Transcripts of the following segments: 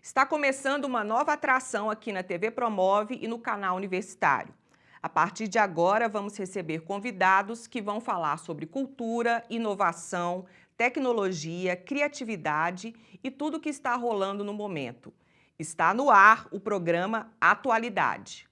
Está começando uma nova atração aqui na TV Promove e no canal Universitário. A partir de agora, vamos receber convidados que vão falar sobre cultura, inovação, tecnologia, criatividade e tudo o que está rolando no momento. Está no ar o programa Atualidade.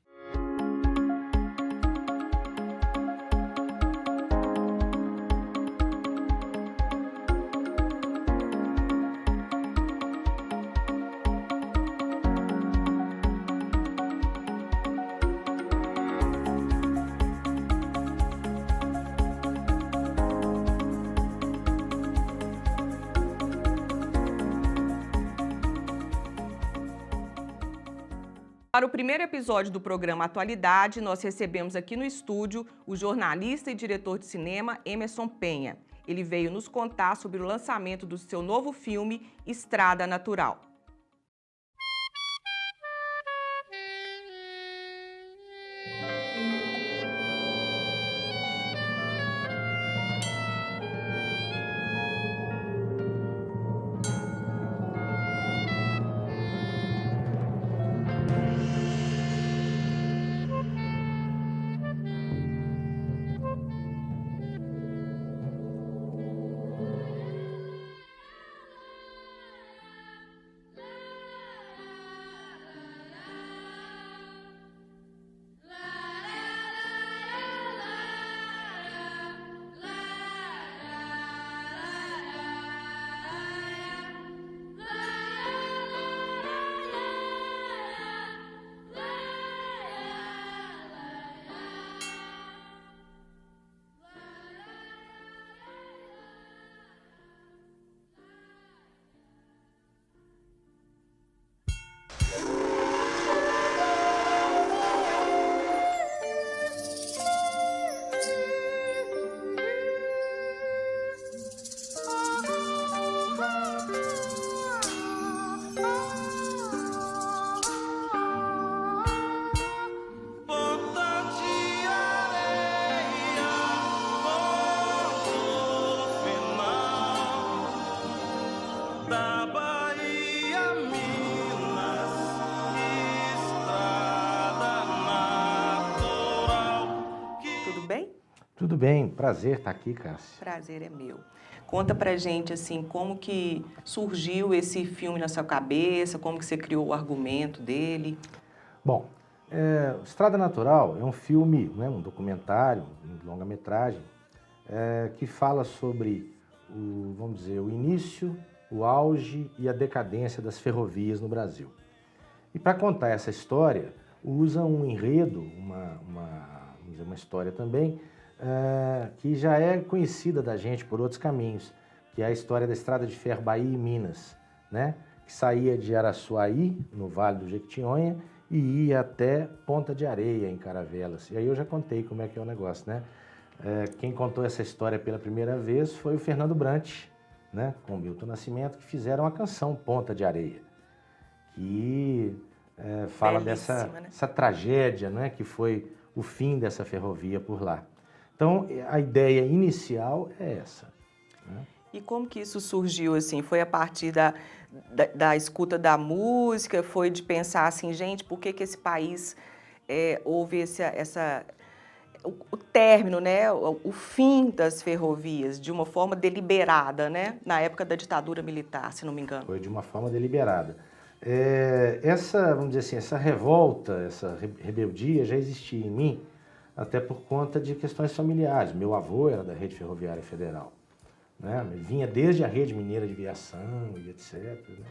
Para o primeiro episódio do programa Atualidade, nós recebemos aqui no estúdio o jornalista e diretor de cinema Emerson Penha. Ele veio nos contar sobre o lançamento do seu novo filme, Estrada Natural. Tudo bem, prazer estar aqui, Cássia. Prazer é meu. Conta pra gente, assim, como que surgiu esse filme na sua cabeça, como que você criou o argumento dele? Bom, Estrada Natural é um filme, né, um documentário, um longa-metragem, que fala sobre, vamos dizer, o início, o auge e a decadência das ferrovias no Brasil. E para contar essa história, usa um enredo, vamos dizer, uma história também, que já é conhecida da gente por outros caminhos, que é a história da Estrada de Ferro Bahia e Minas, né? Que saía de Araçuaí, no Vale do Jequitinhonha, e ia até Ponta de Areia, em Caravelas. E aí eu já contei como é que é o negócio, né? Quem contou essa história pela primeira vez foi o Fernando Brant, né? Com o Milton Nascimento, que fizeram a canção Ponta de Areia, que fala dessa tragédia, né? Que foi o fim dessa ferrovia por lá. Então, a ideia inicial é essa, né? E como que isso surgiu, assim? Foi a partir da escuta da música? Foi de pensar assim, gente, por que esse país houve o término, né? O fim das ferrovias de uma forma deliberada, né? Na época da ditadura militar, se não me engano. Foi de uma forma deliberada. Vamos dizer assim, essa revolta, essa rebeldia já existia em mim, até por conta de questões familiares. Meu avô era da Rede Ferroviária Federal, né? Vinha desde a Rede Mineira de Viação e etc, né?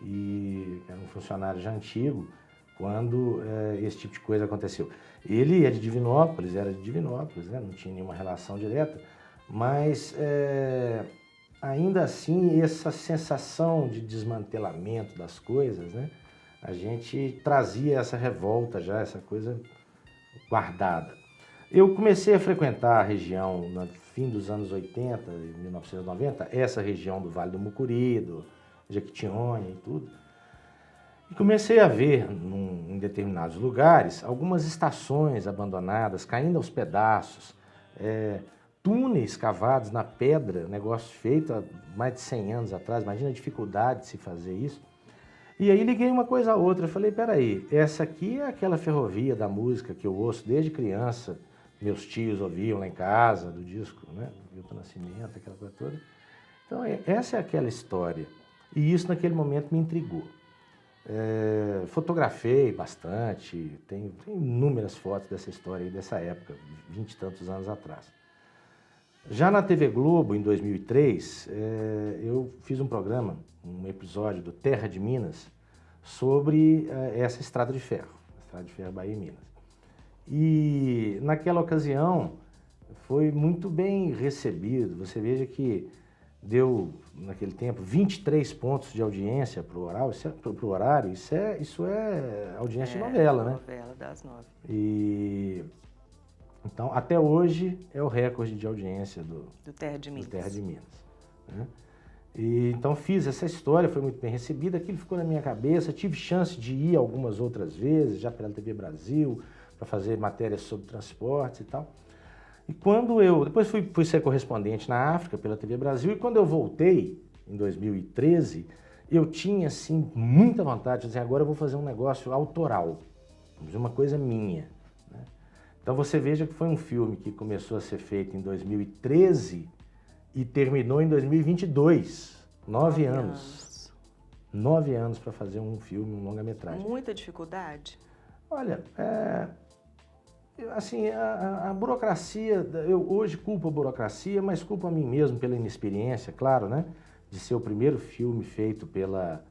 E era um funcionário já antigo quando esse tipo de coisa aconteceu. Ele é de Divinópolis, era de Divinópolis, né? Não tinha nenhuma relação direta, mas ainda assim essa sensação de desmantelamento das coisas, né? A gente trazia essa revolta já, essa coisa guardada. Eu comecei a frequentar a região no fim dos anos 80, 1990, essa região do Vale do Mucuri, do Jequitinhonha e tudo. E comecei a ver em determinados lugares algumas estações abandonadas, caindo aos pedaços, túneis cavados na pedra, negócio feito há mais de 100 anos atrás, imagina a dificuldade de se fazer isso. E aí liguei uma coisa a outra, eu falei, peraí, essa aqui é aquela ferrovia da música que eu ouço desde criança, meus tios ouviam lá em casa, do disco, né, do Milton Nascimento, aquela coisa toda. Então, essa é aquela história. E isso, naquele momento, me intrigou. Fotografei bastante, tenho inúmeras fotos dessa história aí, dessa época, 20 e tantos anos atrás. Já na TV Globo, em 2003, eu fiz um programa, um episódio do Terra de Minas, sobre essa estrada de ferro, a estrada de ferro Bahia e Minas. E naquela ocasião foi muito bem recebido. Você veja que deu, naquele tempo, 23 pontos de audiência para o horário. Isso é audiência de novela, né? Novela das 9. E então, até hoje, é o recorde de audiência do Terra de Minas. Do Terra de Minas, né? E, então fiz essa história, foi muito bem recebida, aquilo ficou na minha cabeça, tive chance de ir algumas outras vezes, já pela TV Brasil, para fazer matérias sobre transportes e tal. E depois fui ser correspondente na África pela TV Brasil, e quando eu voltei, em 2013, eu tinha, assim, muita vontade de dizer, agora eu vou fazer um negócio autoral, uma coisa minha, né? Então você veja que foi um filme que começou a ser feito em 2013 e terminou em 2022, 9 anos. 9 anos para fazer um filme, um longa-metragem. Muita dificuldade? Olha, assim, a burocracia, eu hoje culpo a burocracia, mas culpo a mim mesmo pela inexperiência, claro, né? De ser o primeiro filme feito pela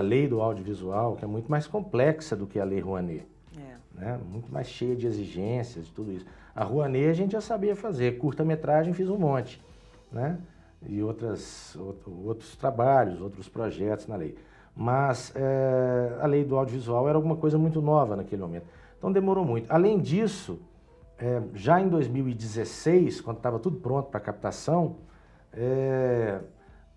lei do audiovisual, que é muito mais complexa do que a lei Rouanet. Né? Muito mais cheia de exigências, de tudo isso. A Rouanet a gente já sabia fazer, curta-metragem fiz um monte, né? E outros trabalhos, outros projetos na lei. Mas a lei do audiovisual era alguma coisa muito nova naquele momento. Então demorou muito. Além disso, já em 2016, quando estava tudo pronto para captação,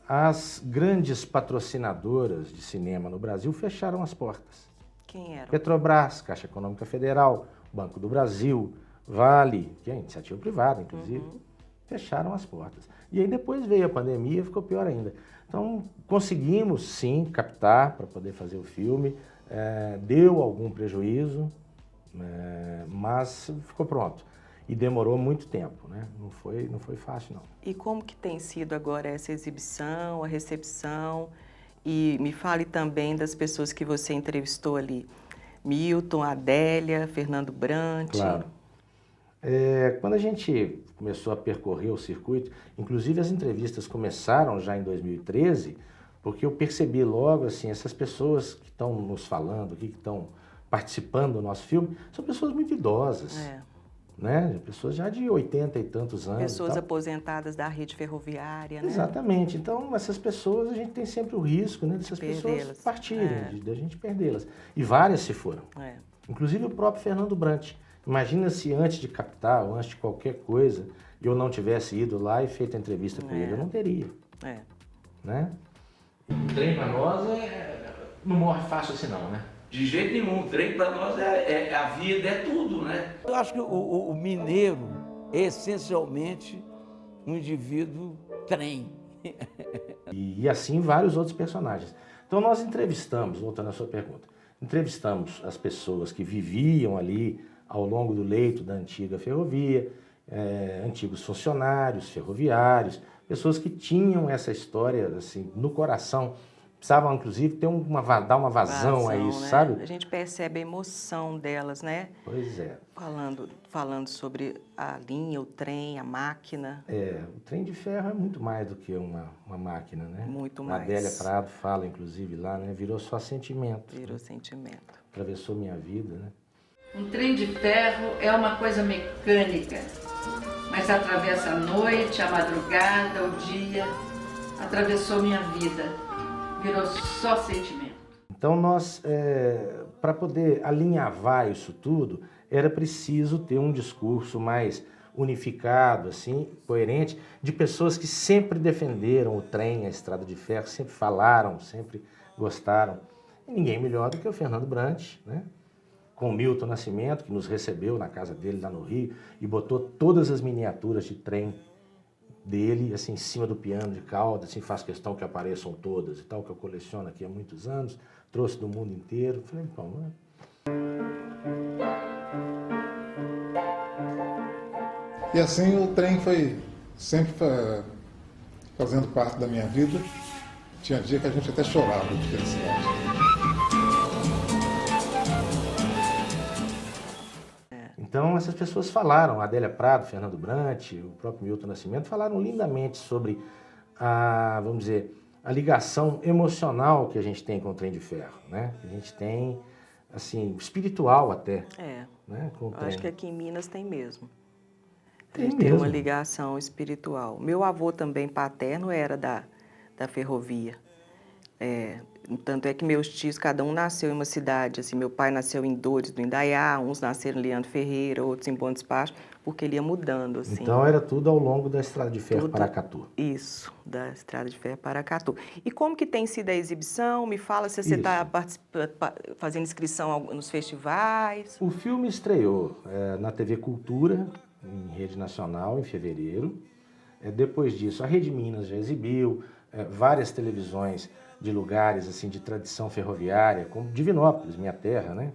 as grandes patrocinadoras de cinema no Brasil fecharam as portas. Quem era? Petrobras, Caixa Econômica Federal, Banco do Brasil, Vale, que é iniciativa privada, inclusive, fecharam as portas. E aí depois veio a pandemia e ficou pior ainda. Então conseguimos sim captar para poder fazer o filme, deu algum prejuízo, mas ficou pronto. E demorou muito tempo, né? Não foi fácil, não. E como que tem sido agora essa exibição, a recepção? E me fale também das pessoas que você entrevistou ali. Milton, Adélia, Fernando Brant. Claro. Quando a gente começou a percorrer o circuito, inclusive as entrevistas começaram já em 2013, porque eu percebi logo, assim, essas pessoas que estão nos falando aqui, que estão participando do nosso filme, são pessoas muito idosas. Né? Pessoas já de 80 e tantos anos. Pessoas aposentadas da rede ferroviária, né? Exatamente. Então, essas pessoas, a gente tem sempre o risco, né, dessas pessoas partirem, de a gente perdê-las. E várias se foram. Inclusive o próprio Fernando Brant. Imagina se antes de captar, ou antes de qualquer coisa, eu não tivesse ido lá e feito a entrevista com ele. Eu não teria. Né? O trem para nós não morre fácil assim não, né? De jeito nenhum, o trem para nós a vida, é tudo, né? Eu acho que o mineiro é essencialmente um indivíduo trem. E assim vários outros personagens. Então nós entrevistamos, voltando à sua pergunta, entrevistamos as pessoas que viviam ali ao longo do leito da antiga ferrovia, antigos funcionários ferroviários, pessoas que tinham essa história assim no coração. Precisavam, inclusive, dar uma vazão a isso, né? sabe? A gente percebe a emoção delas, né? Pois é. Falando sobre a linha, o trem, a máquina. O trem de ferro é muito mais do que uma máquina, né? Muito mais. A Adélia Prado fala, inclusive, lá, né? Virou só sentimento. Virou sentimento. Atravessou minha vida, né? Um trem de ferro é uma coisa mecânica, mas atravessa a noite, a madrugada, o dia, atravessou minha vida. Virou só sentimento. Então nós, para poder alinhavar isso tudo, era preciso ter um discurso mais unificado, assim, coerente, de pessoas que sempre defenderam o trem, a estrada de ferro, sempre falaram, sempre gostaram. E ninguém melhor do que o Fernando Brant, né? Com o Milton Nascimento, que nos recebeu na casa dele lá no Rio e botou todas as miniaturas de trem dele, assim, em cima do piano de cauda, assim, faz questão que apareçam todas e tal, que eu coleciono aqui há muitos anos, trouxe do mundo inteiro. Falei, bom, né? E assim o trem foi sempre fazendo parte da minha vida. Tinha dia que a gente até chorava de felicidade. Então, essas pessoas falaram, a Adélia Prado, Fernando Brant, o próprio Milton Nascimento, falaram lindamente sobre a, vamos dizer, a ligação emocional que a gente tem com o trem de ferro, né? Que a gente tem, assim, espiritual até, né? Com o Eu trem. acho que aqui em Minas tem mesmo. Tem Tem uma mesmo. ligação espiritual. Meu avô também paterno era da ferrovia. Tanto é que meus tios, cada um nasceu em uma cidade. Assim, meu pai nasceu em Dores do Indaiá, uns nasceram em Leandro Ferreira, outros em Bom Despacho, porque ele ia mudando. Assim. Então era tudo ao longo da Estrada de Ferro Tudo- Paracatu. Isso, da Estrada de Ferro Paracatu. E como que tem sido a exibição? Me fala se você Isso. está fazendo inscrição nos festivais. O filme estreou na TV Cultura, em rede nacional, em fevereiro. Depois disso, a Rede Minas já exibiu, várias televisões de lugares assim de tradição ferroviária, como Divinópolis, minha terra, né?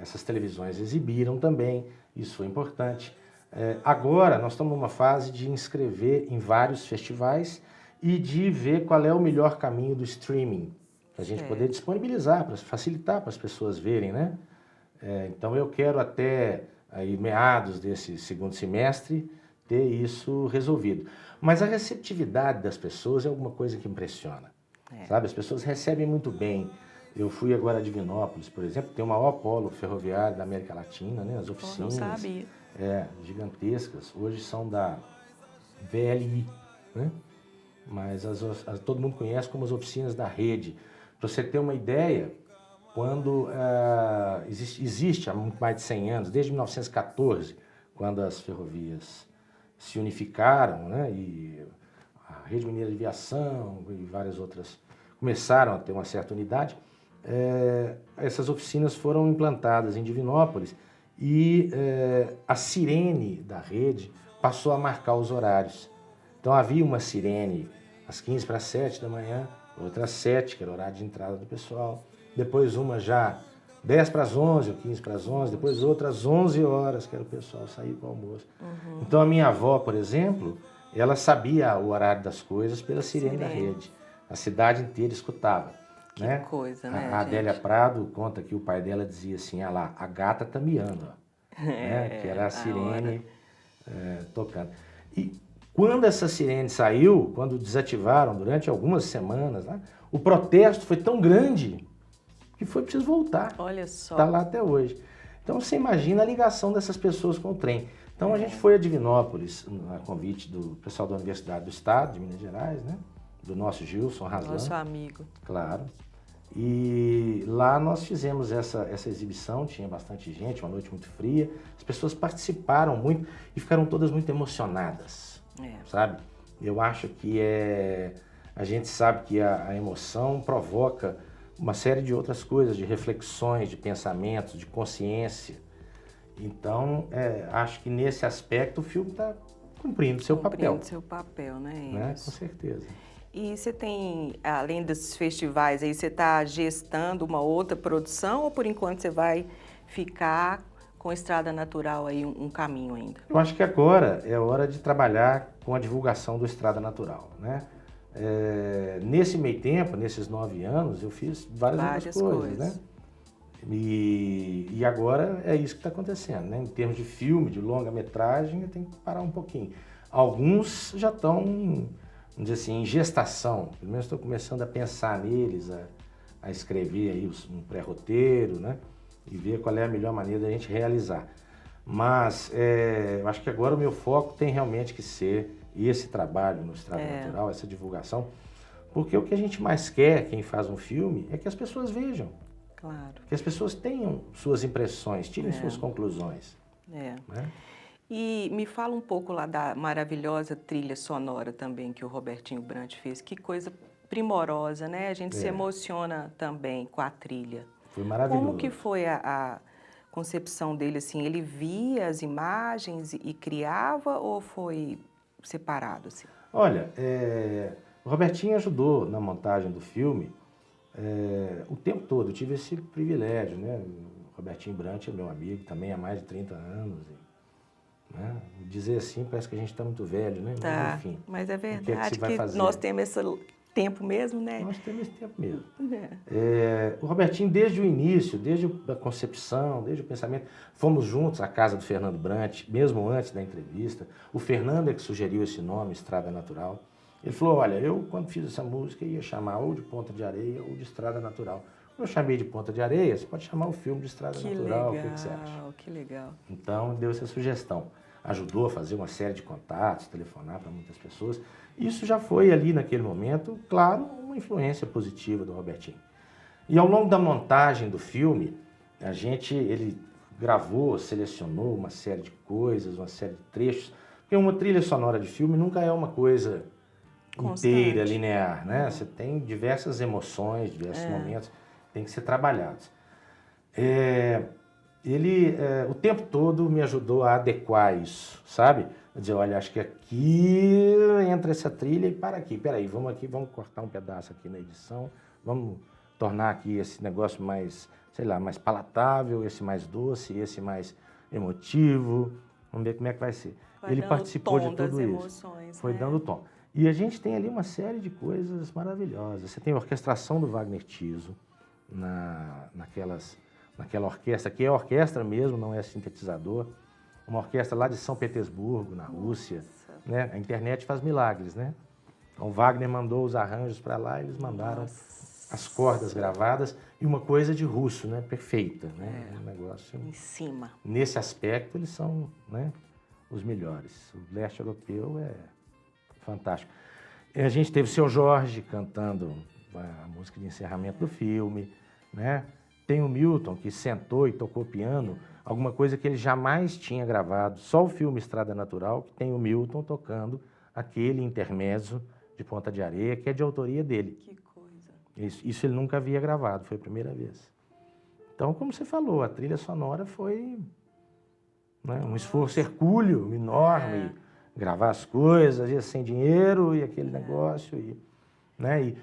Essas televisões exibiram também, isso foi importante. Agora, nós estamos numa fase de inscrever em vários festivais e de ver qual é o melhor caminho do streaming, para a gente Certo. poder disponibilizar, para facilitar para as pessoas verem, né? Então eu quero até aí, meados desse segundo semestre ter isso resolvido. Mas a receptividade das pessoas é alguma coisa que impressiona, sabe? As pessoas recebem muito bem. Eu fui agora a Divinópolis, por exemplo, tem o maior polo ferroviário da América Latina, né? As Eu oficinas. não sabia. Gigantescas. Hoje são da VLI, né? Mas todo mundo conhece como as oficinas da rede. Para você ter uma ideia, quando existe há muito mais de 100 anos, desde 1914, quando as ferrovias se unificaram, né? E a Rede Mineira de Aviação e várias outras começaram a ter uma certa unidade, essas oficinas foram implantadas em Divinópolis e a sirene da rede passou a marcar os horários. Então havia uma sirene às 15 para 7 da manhã, outra às 7, que era o horário de entrada do pessoal, depois uma já 10 para as 11 ou 15 para as 11, depois outra às 11 horas, que era o pessoal sair para o almoço. Então a minha avó, por exemplo, ela sabia o horário das coisas pela sirene da rede. A cidade inteira escutava. Que né? coisa, né, A Adélia gente? Prado conta que o pai dela dizia assim, ah lá, a gata tá miando, ó. Né? Que era a sirene tocando. E quando essa sirene saiu, quando desativaram durante algumas semanas, né, o protesto foi tão grande que foi preciso voltar. Olha só. Está lá até hoje. Então você imagina a ligação dessas pessoas com o trem. Então a gente foi a Divinópolis, a convite do pessoal da Universidade do Estado de Minas Gerais, né? Do nosso Gilson Razan. Nosso amigo. Claro. E lá nós fizemos essa exibição, tinha bastante gente, uma noite muito fria. As pessoas participaram muito e ficaram todas muito emocionadas, sabe? Eu acho que a gente sabe que a emoção provoca uma série de outras coisas, de reflexões, de pensamentos, de consciência. Então, acho que nesse aspecto o filme está cumprindo seu papel. Cumprindo seu papel, né, Né? Emerson? Com certeza. E você tem, além desses festivais aí, você está gestando uma outra produção ou por enquanto você vai ficar com Estrada Natural aí um caminho ainda? Eu acho que agora é hora de trabalhar com a divulgação do Estrada Natural, né? Nesse meio tempo, nesses 9 anos, eu fiz várias outras coisas, né? E agora é isso que está acontecendo, né? Em termos de filme, de longa-metragem, eu tenho que parar um pouquinho. Alguns já estão, vamos dizer assim, em gestação. Pelo menos estou começando a pensar neles, a escrever aí um pré-roteiro, né? E ver qual é a melhor maneira da gente realizar. Mas eu acho que agora o meu foco tem realmente que ser esse trabalho no Estrada Natural, essa divulgação. Porque o que a gente mais quer, quem faz um filme, é que as pessoas vejam. Claro. Que as pessoas tenham suas impressões, tirem suas conclusões. Né? E me fala um pouco lá da maravilhosa trilha sonora também que o Robertinho Brant fez. Que coisa primorosa, né? A gente se emociona também com a trilha. Foi maravilhoso. Como que foi a concepção dele, assim? Ele via as imagens e criava ou foi separado, assim? Olha, o Robertinho ajudou na montagem do filme o tempo todo. Eu tive esse privilégio, né? O Robertinho Brant é meu amigo também há mais de 30 anos. Né? Dizer assim parece que a gente está muito velho, né? Tá, mas, enfim, mas é o que é que verdade se vai que fazer? nós temos esse tempo mesmo, né? Nós temos esse tempo mesmo. O Robertinho, desde o início, desde a concepção, desde o pensamento, fomos juntos à casa do Fernando Brant, mesmo antes da entrevista. O Fernando é que sugeriu esse nome, Estrada Natural. Ele falou, olha, eu quando fiz essa música ia chamar ou de Ponta de Areia ou de Estrada Natural. Eu chamei de Ponta de Areia, você pode chamar o filme de Estrada Natural, o que você acha? Que legal. Então, deu essa sugestão. Ajudou a fazer uma série de contatos, telefonar para muitas pessoas. Isso já foi ali naquele momento, claro, uma influência positiva do Robertinho. E ao longo da montagem do filme, ele gravou, selecionou uma série de coisas, uma série de trechos, porque uma trilha sonora de filme nunca é uma coisa inteira, linear, né? Você tem diversas emoções, diversos momentos que têm que ser trabalhados. Ele, o tempo todo, me ajudou a adequar isso, sabe? Dizer, olha, acho que aqui entra essa trilha e para aqui. Peraí, vamos cortar um pedaço aqui na edição, vamos tornar aqui esse negócio mais, sei lá, mais palatável, esse mais doce, esse mais emotivo. Vamos ver como é que vai ser. Ele participou de tudo isso. Foi dando tom. E a gente tem ali uma série de coisas maravilhosas. Você tem a orquestração do Wagner Tiso naquela orquestra, que é orquestra mesmo, não é sintetizador. Uma orquestra lá de São Petersburgo, na Rússia. Né? A internet faz milagres, né? Então, o Wagner mandou os arranjos para lá, eles mandaram as cordas gravadas e uma coisa de russo, né? Perfeita, né? Um negócio... Em cima. Nesse aspecto, eles são, né, os melhores. O leste europeu é fantástico. A gente teve o Seu Jorge cantando a música de encerramento do filme, né? Tem o Milton, que sentou e tocou piano, alguma coisa que ele jamais tinha gravado. Só o filme Estrada Natural, que tem o Milton tocando aquele intermezzo de Ponta de Areia, que é de autoria dele. Que coisa. Isso ele nunca havia gravado, foi a primeira vez. Então, como você falou, a trilha sonora foi, né, um esforço hercúleo, enorme. Gravar as coisas, às vezes sem dinheiro e aquele negócio. E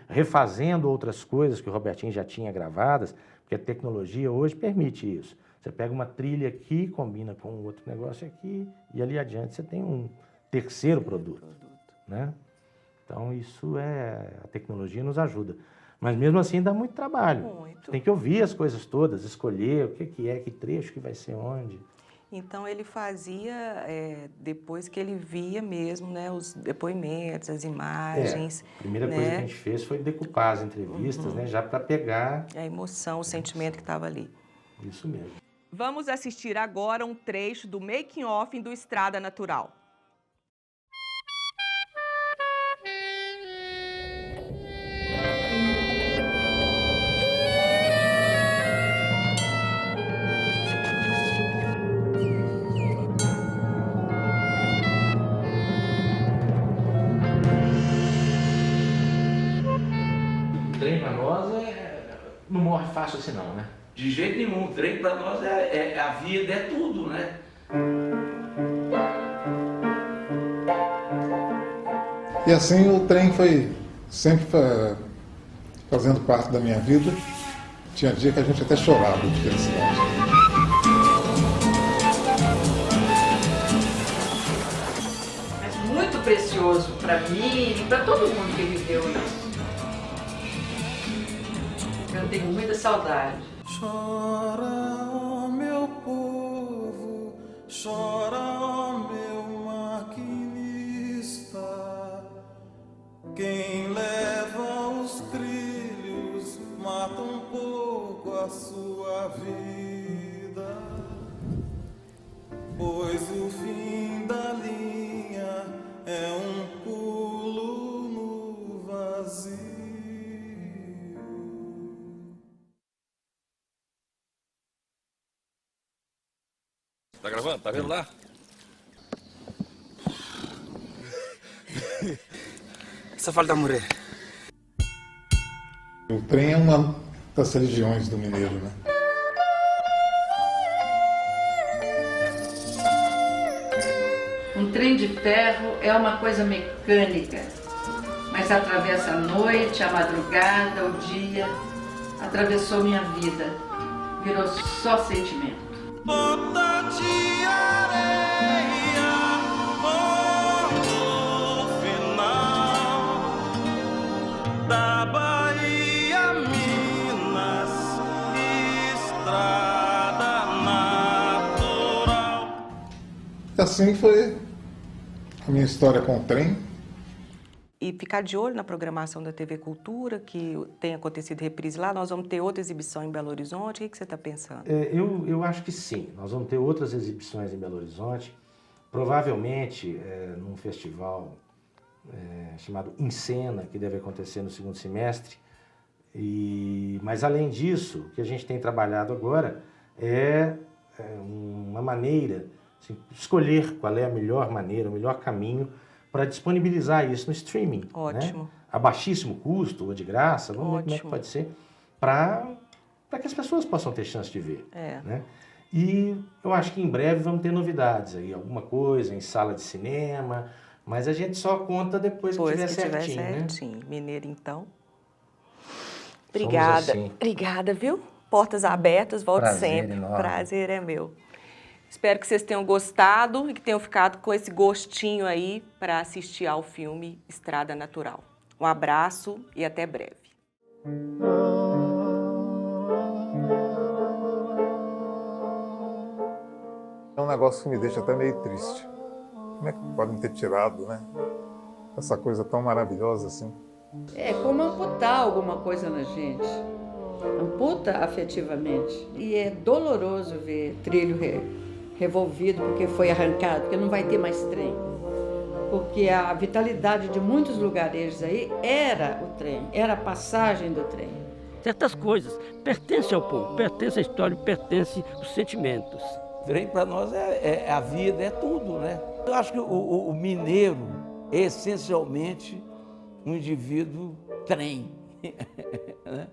refazendo outras coisas que o Robertinho já tinha gravadas, porque a tecnologia hoje permite isso. Você pega uma trilha aqui, combina com outro negócio aqui, e ali adiante você tem um terceiro produto. Né? Então, a tecnologia nos ajuda. Mas mesmo assim dá muito trabalho. Muito. Tem que ouvir as coisas todas, escolher o que trecho que vai ser onde. Então, ele fazia, depois que ele via mesmo, né, os depoimentos, as imagens. A primeira coisa que a gente fez foi decupar as entrevistas, né, já para pegar... A emoção, o sentimento que estava ali. Isso mesmo. Vamos assistir agora um trecho do making-off do Estrada Natural. Não morre fácil assim não, né? De jeito nenhum. O trem para nós a vida, é tudo, né? E assim o trem foi sempre fazendo parte da minha vida. Tinha dia que a gente até chorava de felicidade. Mas muito precioso para mim e para todo mundo que viveu isso. Eu tenho muita saudade. Chora, ó meu povo, chora, ó meu maquinista. Quem leva os trilhos mata um pouco a sua vida. Pois o fim da linha é um pulo no vazio. Tá gravando? Tá vendo lá? Só falta morrer. O trem é uma das religiões do mineiro, né? Um trem de ferro é uma coisa mecânica, mas atravessa a noite, a madrugada, o dia, atravessou minha vida, virou só sentimento. Bota de areia, ponto final da Bahia, Minas, estrada natural. E assim foi a minha história com o trem. E ficar de olho na programação da TV Cultura, que tem acontecido reprise lá. Nós vamos ter outra exibição em Belo Horizonte. O que você está pensando? Eu acho que sim. Nós vamos ter outras exibições em Belo Horizonte, provavelmente num festival chamado Encena, que deve acontecer no segundo semestre. Mas, além disso, o que a gente tem trabalhado agora é uma maneira, assim, escolher qual é a melhor maneira, o melhor caminho para disponibilizar isso no streaming. Ótimo. Né? A baixíssimo custo ou de graça, vamos ver como é que pode ser, para que as pessoas possam ter chance de ver. Né? E eu acho que em breve vamos ter novidades aí, alguma coisa em sala de cinema, mas a gente só conta depois que tiver certinho. Né? Mineiro, então. Obrigada. Assim. Obrigada, viu? Portas abertas, volte sempre. Enorme. Prazer é meu. Espero que vocês tenham gostado e que tenham ficado com esse gostinho aí para assistir ao filme Estrada Natural. Um abraço e até breve. É um negócio que me deixa até meio triste. Como é que podem ter tirado, né? Essa coisa tão maravilhosa assim. É como amputar alguma coisa na gente. Amputa afetivamente. E é doloroso ver trilho revolvido porque foi arrancado, porque não vai ter mais trem. Porque a vitalidade de muitos lugarejos aí era o trem, era a passagem do trem. Certas coisas pertencem ao povo, pertencem à história, pertencem aos sentimentos. O trem para nós é a vida, é tudo, né? Eu acho que o mineiro é essencialmente um indivíduo trem. Né?